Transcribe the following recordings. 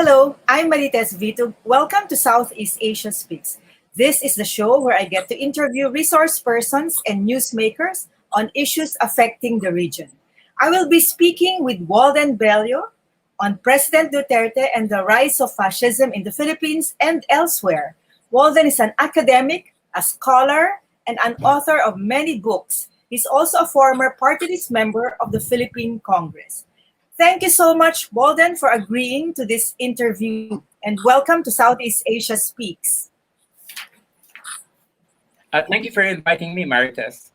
Hello, I'm Marites Vito. Welcome to Southeast Asia Speaks. This is the show where I get to interview resource persons and newsmakers on issues affecting the region. I will be speaking with Walden Bello on President Duterte and the rise of fascism in the Philippines and elsewhere. Walden is an academic, a scholar, and an author of many books. He's also a former party list member of the Philippine Congress. Thank you so much, Walden, for agreeing to this interview, and welcome to Southeast Asia Speaks. Thank you for inviting me, Marites.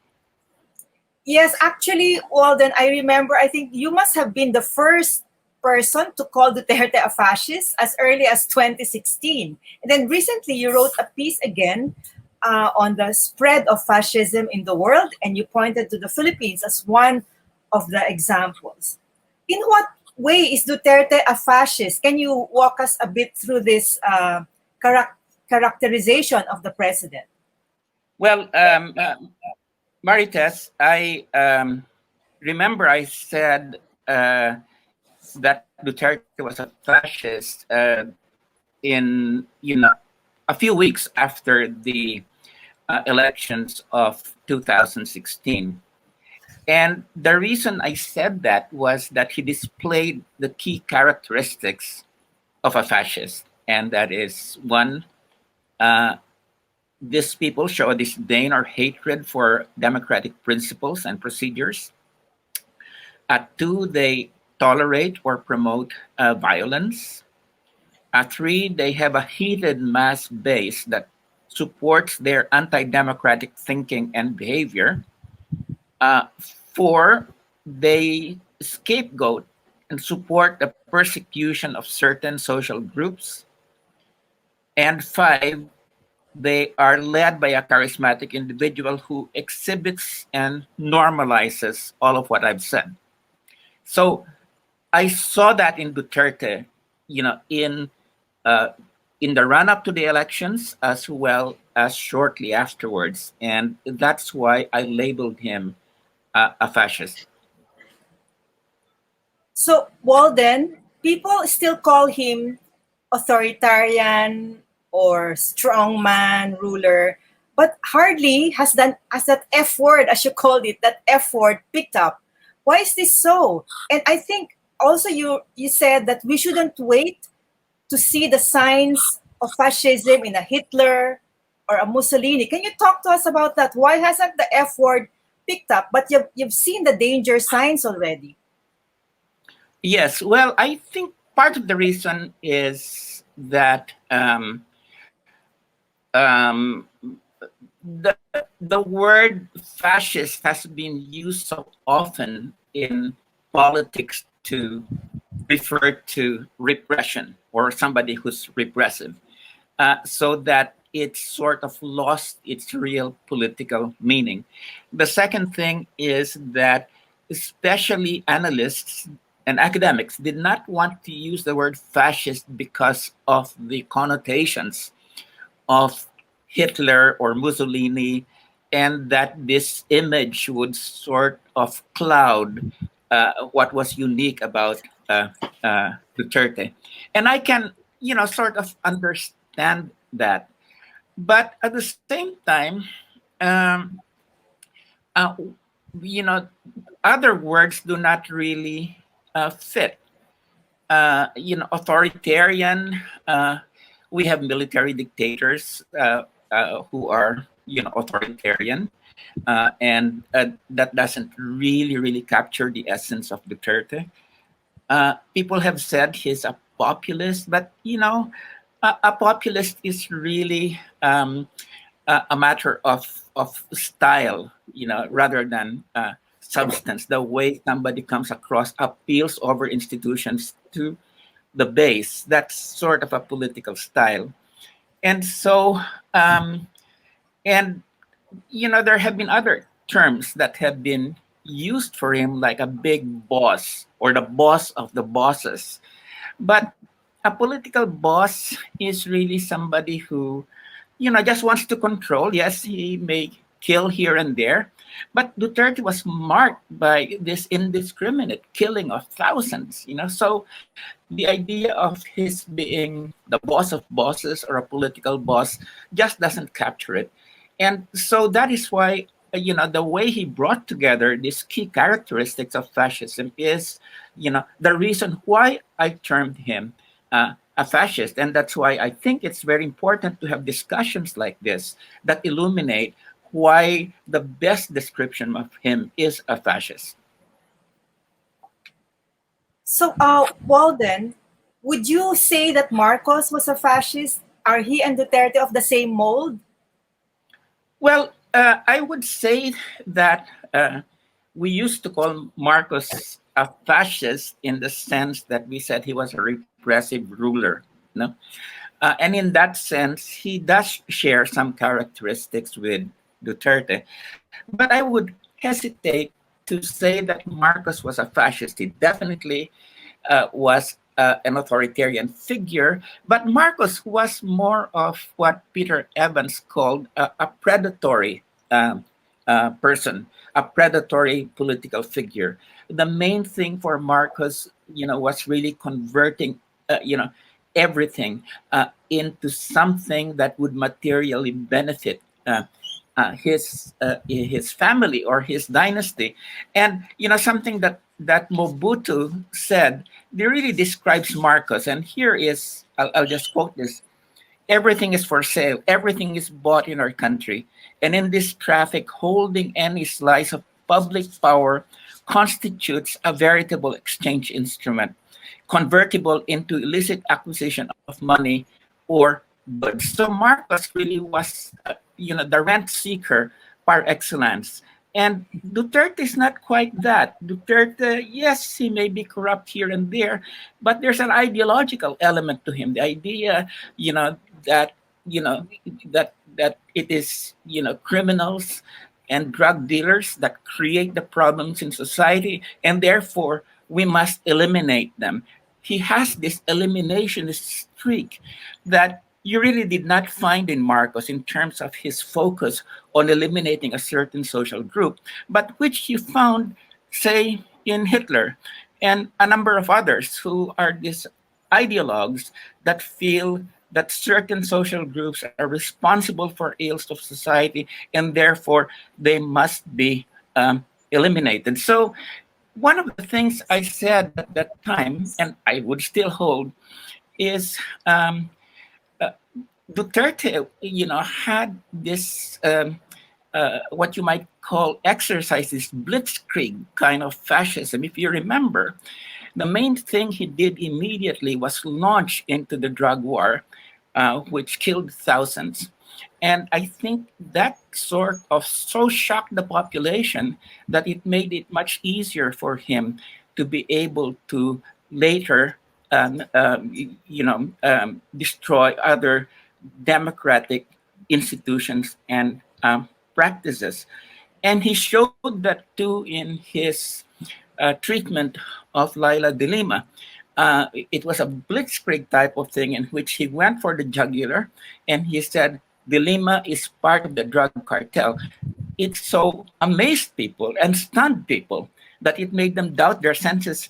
Yes, actually, Walden, I remember, I think you must have been the first person to call Duterte a fascist as early as 2016. And then recently you wrote a piece again on the spread of fascism in the world, and you pointed to the Philippines as one of the examples. In what way is Duterte a fascist? Can you walk us a bit through this characterization of the president? Well, Marites, I remember I said that Duterte was a fascist in a few weeks after the elections of 2016. And the reason I said that was that he displayed the key characteristics of a fascist. And that is one, these people show a disdain or hatred for democratic principles and procedures. Two, they tolerate or promote violence. Three, they have a heated mass base that supports their anti-democratic thinking and behavior. Four, they scapegoat and support the persecution of certain social groups. And five, they are led by a charismatic individual who exhibits and normalizes all of what I've said. So I saw that in Duterte, in the run-up to the elections as well as shortly afterwards. And that's why I labeled him a fascist. So, Walden, people still call him authoritarian or strongman ruler, but hardly has that F word, as you called it, that F word picked up. Why is this so? And I think also you said that we shouldn't wait to see the signs of fascism in a Hitler or a Mussolini. Can you talk to us about that? Why hasn't the F word picked up, but you've seen the danger signs already? Yes, well, I think part of the reason is that the word fascist has been used so often in politics to refer to repression or somebody who's repressive, so that it's sort of lost its real political meaning. The second thing is that especially analysts and academics did not want to use the word fascist because of the connotations of Hitler or Mussolini, and that this image would sort of cloud what was unique about Duterte. And I can, sort of understand that. But at the same time, um, uh, you know, other words do not really fit. Authoritarian. We have military dictators who are, authoritarian, and that doesn't really capture the essence of Duterte. People have said he's a populist, but a populist is really a matter of style, rather than substance. The way somebody comes across appeals over institutions to the base. That's sort of a political style. And so, and there have been other terms that have been used for him, like a big boss or the boss of the bosses. But a political boss is really somebody who, just wants to control. Yes, he may kill here and there, But Duterte was marked by this indiscriminate killing of thousands, So the idea of his being the boss of bosses or a political boss just doesn't capture it. And so that is why, the way he brought together these key characteristics of fascism is, the reason why I termed him a fascist. And that's why I think it's very important to have discussions like this that illuminate why the best description of him is a fascist. So, Walden, would you say that Marcos was a fascist? Are he and Duterte of the same mold? Well, I would say that we used to call Marcos a fascist in the sense that we said he was a repressive ruler. No? And in that sense, he does share some characteristics with Duterte. But I would hesitate to say that Marcos was a fascist. He definitely was an authoritarian figure, but Marcos was more of what Peter Evans called a predatory person, a predatory political figure. The main thing for Marcos, was really converting, everything into something that would materially benefit his family or his dynasty. And something that Mobutu said, they really describes Marcos. And here is, I'll just quote this: everything is for sale, everything is bought in our country, and in this traffic, holding any slice of public power constitutes a veritable exchange instrument, convertible into illicit acquisition of money or goods. So Marcos really was, the rent seeker par excellence. And Duterte is not quite that. Duterte, yes, he may be corrupt here and there, but there's an ideological element to him. The idea, that that it is, criminals and drug dealers that create the problems in society, and therefore we must eliminate them. He has this eliminationist streak that you really did not find in Marcos in terms of his focus on eliminating a certain social group, but which you found, say, in Hitler and a number of others who are these ideologues that feel that certain social groups are responsible for ills of society and therefore they must be eliminated. So one of the things I said at that time, and I would still hold, is uh, Duterte, had this what you might call exercise, this blitzkrieg kind of fascism. If you remember, the main thing he did immediately was launch into the drug war, which killed thousands. And I think that sort of so shocked the population that it made it much easier for him to be able to later, destroy other democratic institutions and practices. And he showed that too in his treatment of Laila de Lima. It was a blitzkrieg type of thing in which he went for the jugular and he said, De Lima is part of the drug cartel. It so amazed people and stunned people that it made them doubt their senses.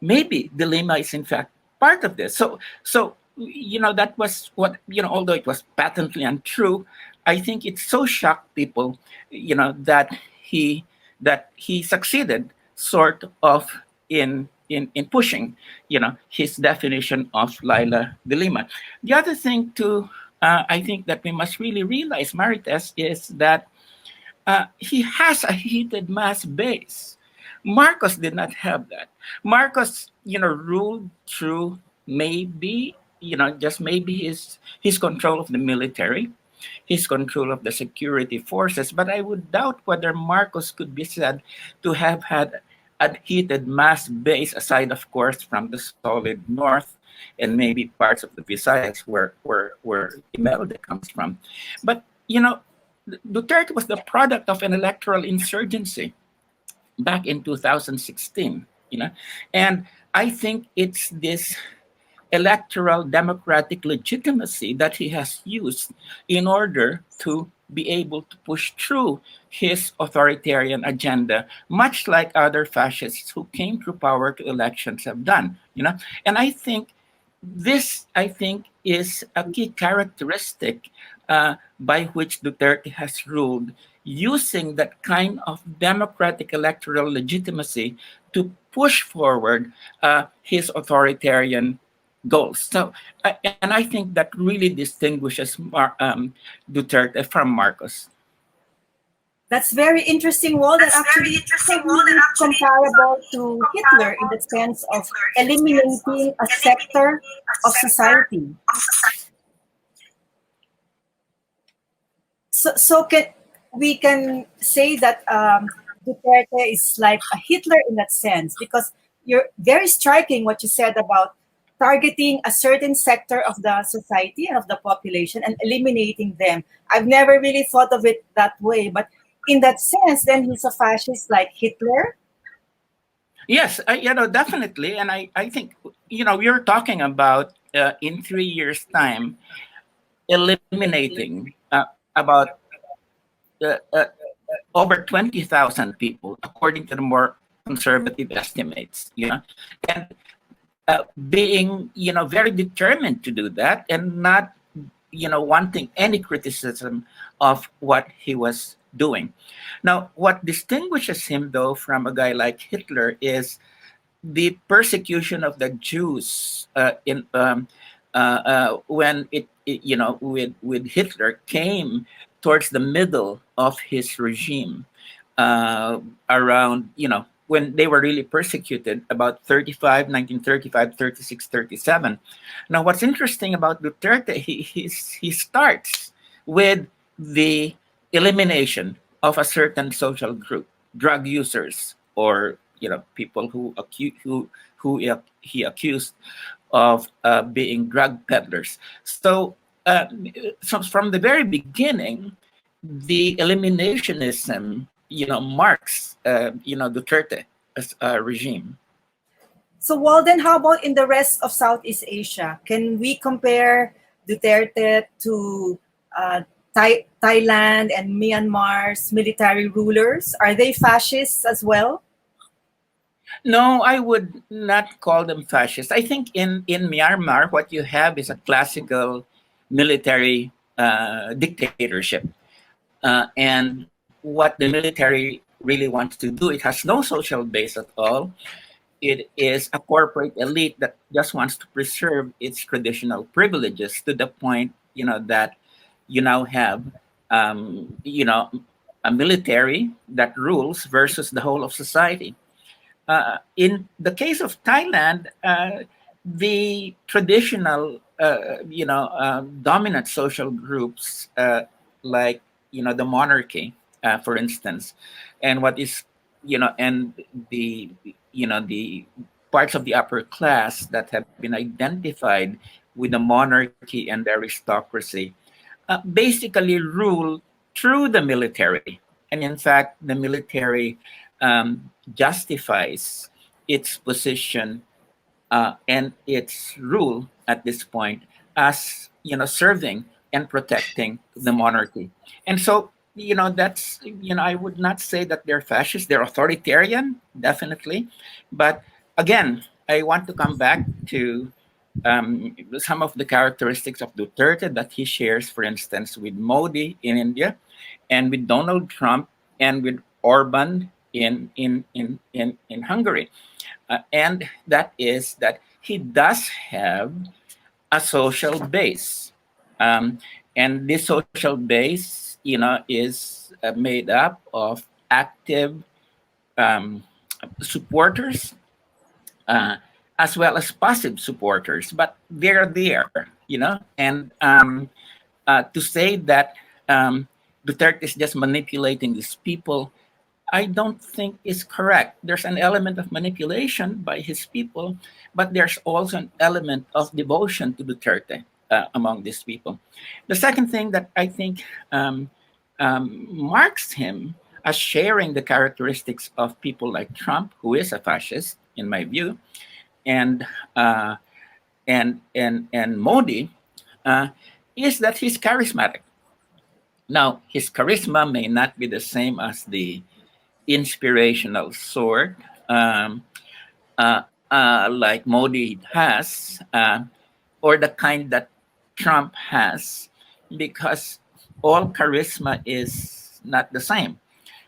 Maybe De Lima is in fact part of this. So that was what, although it was patently untrue, I think it so shocked people, that he succeeded sort of in pushing, his definition of Laila de Lima. The other thing too, I think that we must really realize, Marites, is that he has a heated mass base. Marcos did not have that. Marcos, ruled through maybe, just maybe his control of the military, his control of the security forces. But I would doubt whether Marcos could be said to have had a heated mass base, aside, of course, from the solid north and maybe parts of the Visayas where Imelda comes from. But, Duterte was the product of an electoral insurgency back in 2016, and I think it's this electoral democratic legitimacy that he has used in order to be able to push through his authoritarian agenda, much like other fascists who came to power to elections have done. And I think is a key characteristic by which Duterte has ruled, using that kind of democratic electoral legitimacy to push forward his authoritarian goals. And I think that really distinguishes Duterte from Marcos. That's very interesting, Walden. Actually, it's not really comparable to Hitler in the sense of eliminating a sector of society. We can say that Duterte is like a Hitler in that sense, because you're very striking what you said about targeting a certain sector of the society and of the population and eliminating them. I've never really thought of it that way, but in that sense, then he's a fascist like Hitler. Yes, definitely. And I think, we're talking about in 3 years' time, eliminating about uh, uh, over 20,000 people, according to the more conservative estimates. And being, very determined to do that, and not, wanting any criticism of what he was doing. Now, what distinguishes him, though, from a guy like Hitler is the persecution of the Jews in when with Hitler came towards the middle of his regime, around, when they were really persecuted, about 1935, 36, 37. Now, what's interesting about Duterte, he starts with the elimination of a certain social group, drug users, or people he accused of being drug peddlers. So from the very beginning, the eliminationism, marks, Duterte as a regime. So, Walden, how about in the rest of Southeast Asia? Can we compare Duterte to Thailand and Myanmar's military rulers? Are they fascists as well? No, I would not call them fascist. I think in Myanmar, what you have is a classical military dictatorship. And what the military really wants to do, it has no social base at all. It is a corporate elite that just wants to preserve its traditional privileges, to the point, that you now have, a military that rules versus the whole of society. In the case of Thailand, the traditional, dominant social groups, like, the monarchy, for instance, and what is, and the parts of the upper class that have been identified with the monarchy and the aristocracy, basically rule through the military. And in fact, the military justifies its position and its rule at this point as, serving and protecting the monarchy. And so, that's, I would not say that they're fascist. They're authoritarian, definitely. But again, I want to come back to some of the characteristics of Duterte that he shares, for instance, with Modi in India, and with Donald Trump, and with Orban in Hungary. And that is that he does have a social base. Um, and this social base, is made up of active um, supporters, uh, as well as passive supporters, but they're there, And to say that Duterte is just manipulating these people, I don't think is correct. There's an element of manipulation by his people, but there's also an element of devotion to Duterte among these people. The second thing that I think marks him as sharing the characteristics of people like Trump, who is a fascist, in my view, and and Modi uh, is that he's charismatic. Now, his charisma may not be the same as the inspirational sort, like Modi has, or the kind that Trump has, because all charisma is not the same.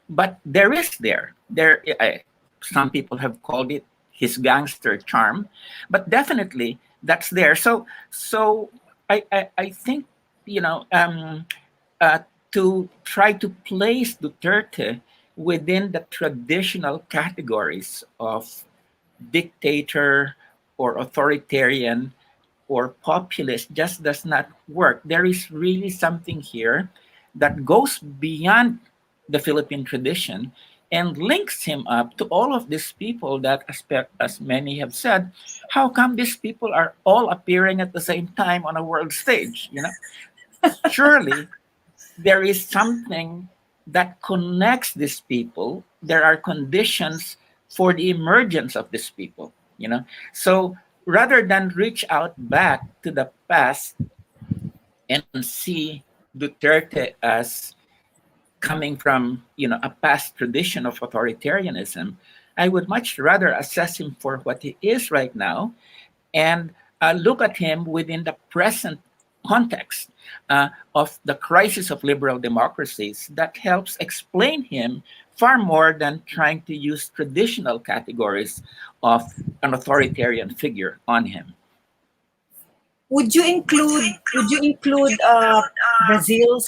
But there is some people have called it his gangster charm, but definitely that's there. So I think you know uh, to try to place Duterte within the traditional categories of dictator or authoritarian or populist just does not work. There is really something here that goes beyond the Philippine tradition and links him up to all of these people that, as many have said, how come these people are all appearing at the same time on a world stage? Surely there is something that connects these people. There are conditions for the emergence of these people. So rather than reach out back to the past and see Duterte as coming from a past tradition of authoritarianism, I would much rather assess him for what he is right now and look at him within the present context of the crisis of liberal democracies that helps explain him far more than trying to use traditional categories of an authoritarian figure on him. Would you include Brazil's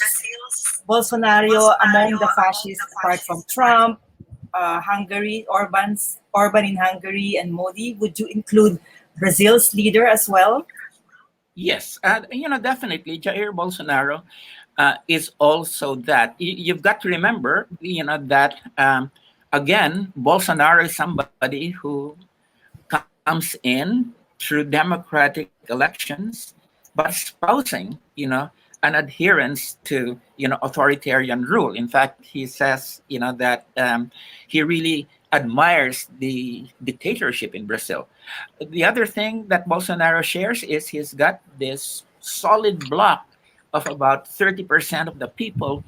Bolsonaro among the fascists apart from Trump, Hungary, Orban in Hungary, and Modi? Would you include Brazil's leader as well? Yes, definitely. Jair Bolsonaro is also that. You've got to remember, that again, Bolsonaro is somebody who comes in through democratic elections, but espousing, an adherence to, authoritarian rule. In fact, he says, that he really admires the dictatorship in Brazil. The other thing that Bolsonaro shares is he's got this solid block of about 30% of the people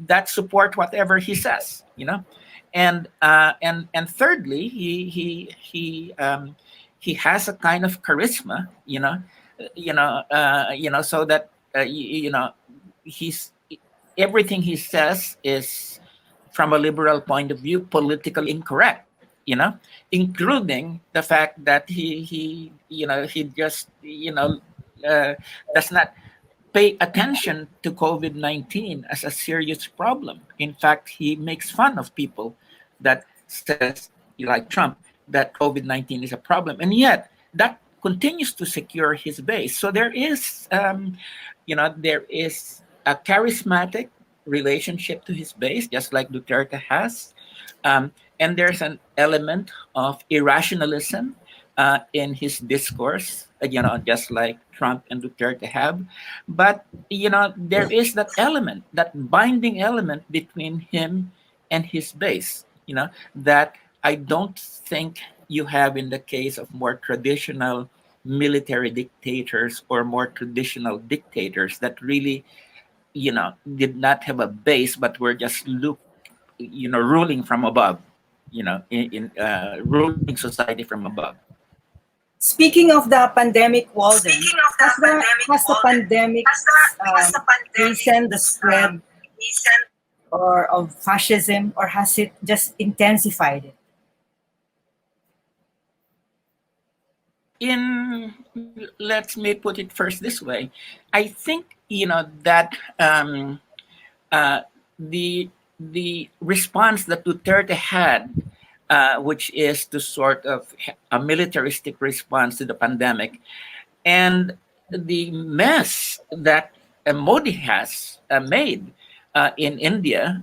that support whatever he says, and thirdly, he has a kind of charisma, so that he's everything he says is, from a liberal point of view, politically incorrect, including the fact that he just does not pay attention to COVID-19 as a serious problem. In fact, he makes fun of people that says, like Trump, that COVID-19 is a problem, and yet that continues to secure his base. So there is a charismatic relationship to his base, just like Duterte has. And there's an element of irrationalism in his discourse, just like Trump and Duterte have. But, there is that element, that binding element between him and his base, that I don't think you have in the case of more traditional military dictators or more traditional dictators that really, did not have a base, but were just ruling from above, in ruling society from above. Speaking of the pandemic, Walden, has the pandemic hastened the spread or of fascism, or has it just intensified it? In Let me put it first this way. I think that uh, the response that Duterte had, which is to sort of a militaristic response to the pandemic, and the mess that Modi has made in India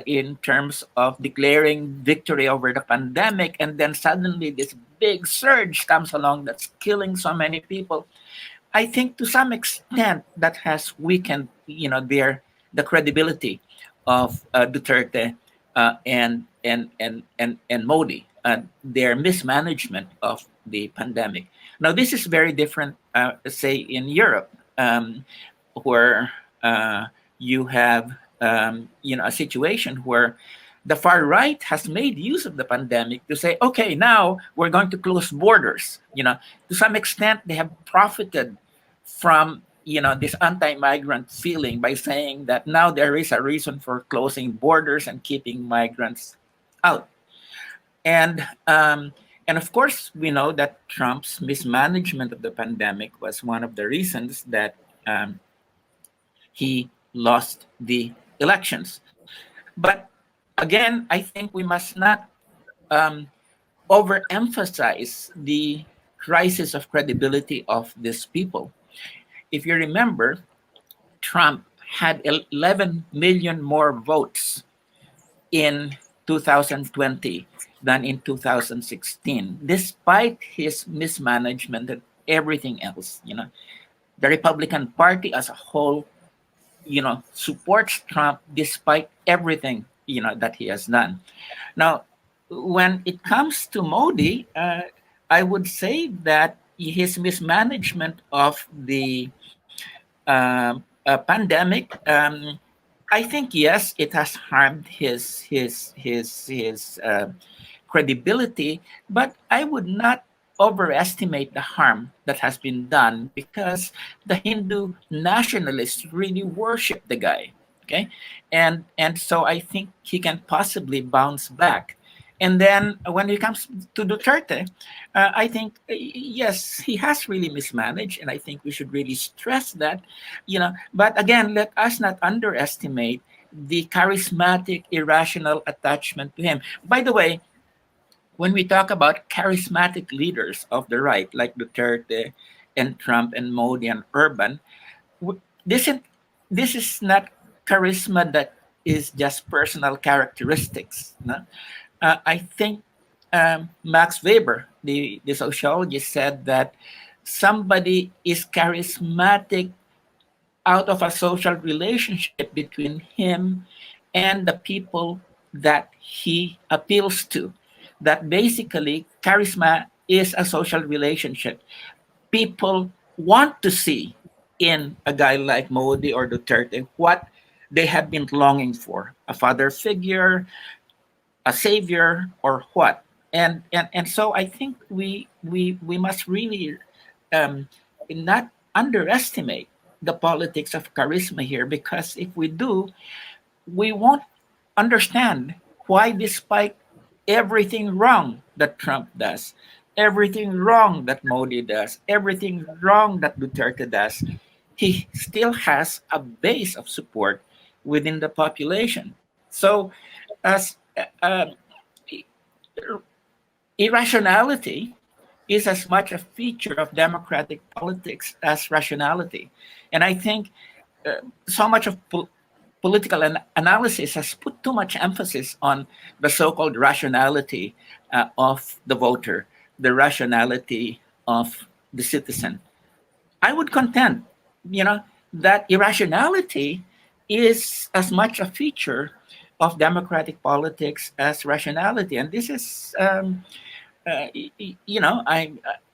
in terms of declaring victory over the pandemic, and then suddenly this big surge comes along that's killing so many people. I think to some extent that has weakened, the credibility of Duterte and Modi. their mismanagement of the pandemic. Now, this is very different, say, in Europe, where you have a situation where the far right has made use of the pandemic to say, okay, now we're going to close borders. To some extent, they have profited from this anti-migrant feeling by saying that now there is a reason for closing borders and keeping migrants out. And of course, we know that Trump's mismanagement of the pandemic was one of the reasons that he lost the elections. But again, I think we must not um, overemphasize the crisis of credibility of these people. If you remember, Trump had 11 million more votes in 2020 than in 2016, despite his mismanagement and everything else. The Republican Party as a whole, supports Trump despite everything, that he has done. Now, when it comes to Modi, I would say that his mismanagement of the pandemic, I think yes, it has harmed his credibility, but I would not overestimate the harm that has been done because the Hindu nationalists really worship the guy. Okay, and so I think he can possibly bounce back. And then when it comes to Duterte, I think yes, he has really mismanaged, and I think we should really stress that. But again, let us not underestimate the charismatic, irrational attachment to him. By the way, when we talk about charismatic leaders of the right, like Duterte and Trump and Modi and Urban, this is not charisma that is just personal characteristics. No? I think Max Weber, the sociologist, said that somebody is charismatic out of a social relationship between him and the people that he appeals to. That basically, charisma is a social relationship. People want to see in a guy like Modi or Duterte what they have been longing for, a father figure, a savior, or what. And so I think we must really um, not underestimate the politics of charisma here, because if we do, we won't understand why, despite everything wrong that Trump does, everything wrong that Modi does, everything wrong that Duterte does, he still has a base of support within the population. So, as irrationality is as much a feature of democratic politics as rationality. And I think so much of political analysis has put too much emphasis on the so-called rationality of the voter, the rationality of the citizen. I would contend, that irrationality is as much a feature of democratic politics as rationality, and this is, I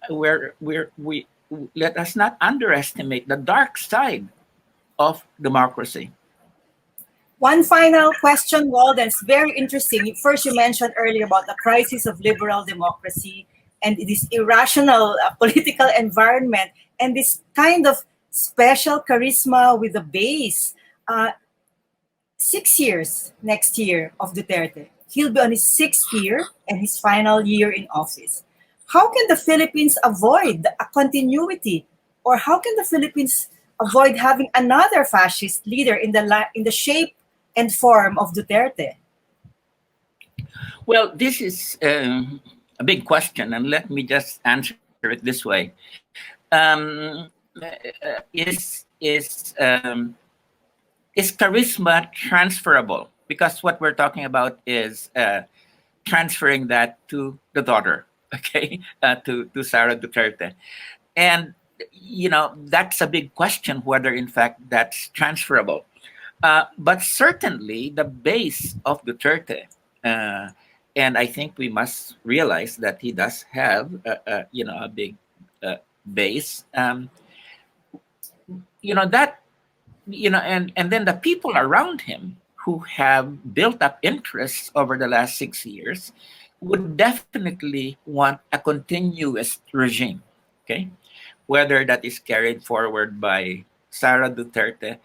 where we let us not underestimate the dark side of democracy. One final question, Walden. It's very interesting. First, you mentioned earlier about the crisis of liberal democracy and this irrational political environment and this kind of special charisma with the base. 6 years next year of Duterte. He'll be on his sixth year and his final year in office. How can the Philippines avoid a continuity, or how can the Philippines avoid having another fascist leader in the shape and form of Duterte? Well, this is a big question, and let me just answer it this way. Um, is is charisma transferable? Because what we're talking about is transferring that to the daughter, okay, to Sarah Duterte, and that's a big question whether in fact that's transferable. But certainly the base of Duterte uh, and I think we must realize that he does have a big base. That and then the people around him who have built up interests over the last 6 years would definitely want a continuous regime. Okay, whether that is carried forward by Sara Duterte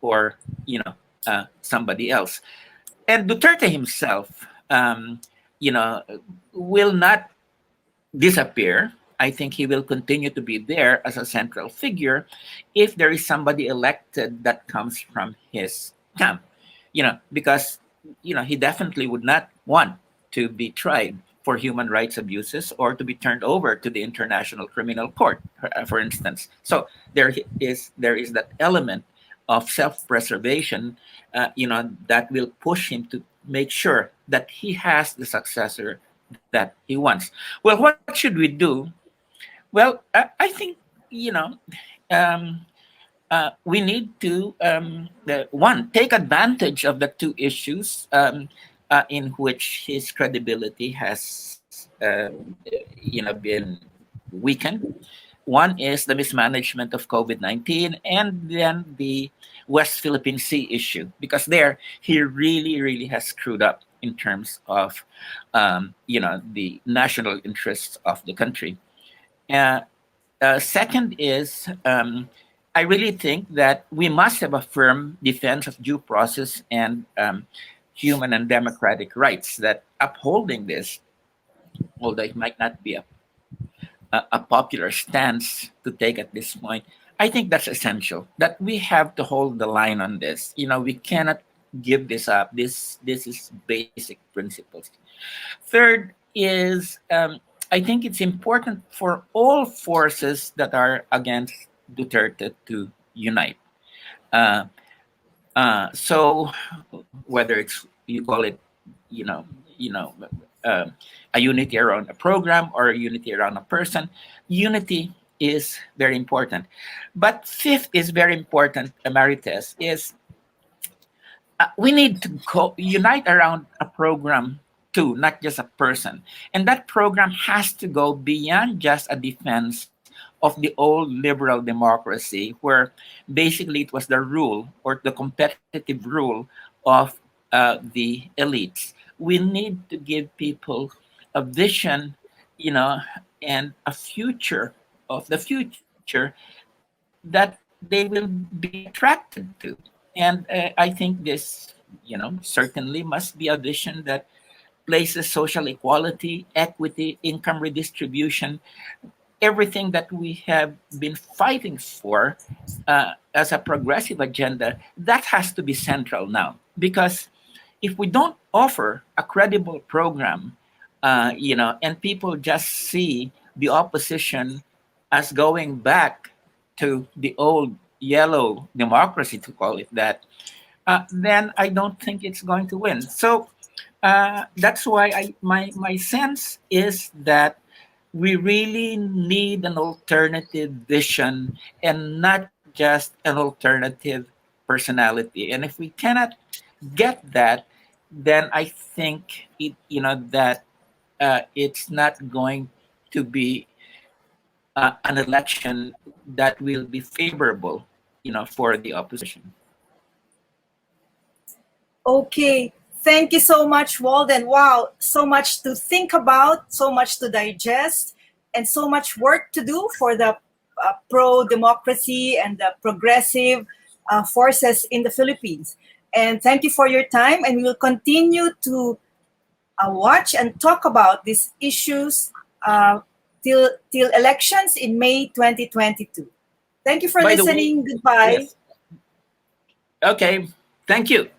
or somebody else. And Duterte himself, will not disappear. I think he will continue to be there as a central figure if there is somebody elected that comes from his camp. Because he definitely would not want to be tried for human rights abuses or to be turned over to the International Criminal Court, for instance. So there is that element of self-preservation, that will push him to make sure that he has the successor that he wants. Well, what should we do? Well, I think um, we need to take advantage of the two issues in which his credibility has been weakened. One is the mismanagement of COVID-19, and then the West Philippine Sea issue, because there he really, really has screwed up in terms of the national interests of the country. Uh, Second is, I really think that we must have a firm defense of due process and human and democratic rights. That upholding this, although it might not be a popular stance to take at this point, I think that's essential. That we have to hold the line on this. We cannot give this up. This is basic principles. Third is, I think it's important for all forces that are against Duterte to unite. Uh, so whether it's, you call it, you know, you know, uh, a unity around a program or a unity around a person, unity is very important. But fifth is very important, Emeritus, is we need to unite around a program too, not just a person. And that program has to go beyond just a defense of the old liberal democracy, where basically it was the rule or the competitive rule of the elites. We need to give people a vision, and a future of the future that they will be attracted to. And I think this, certainly must be a vision that places social equality, equity, income redistribution, everything that we have been fighting for as a progressive agenda, that has to be central now. Because if we don't offer a credible program, and people just see the opposition as going back to the old yellow democracy, to call it that, then I don't think it's going to win. So that's why my sense is that we really need an alternative vision and not just an alternative personality. And if we cannot get that, then I think that it's not going to be an election that will be favorable, for the opposition. Okay. Thank you so much, Walden. Wow, so much to think about, so much to digest, and so much work to do for the pro democracy and the progressive forces in the Philippines. And thank you for your time. And we will continue to watch and talk about these issues till elections in May 2022. Thank you for By the way, listening. Goodbye. yes. Okay. Thank you.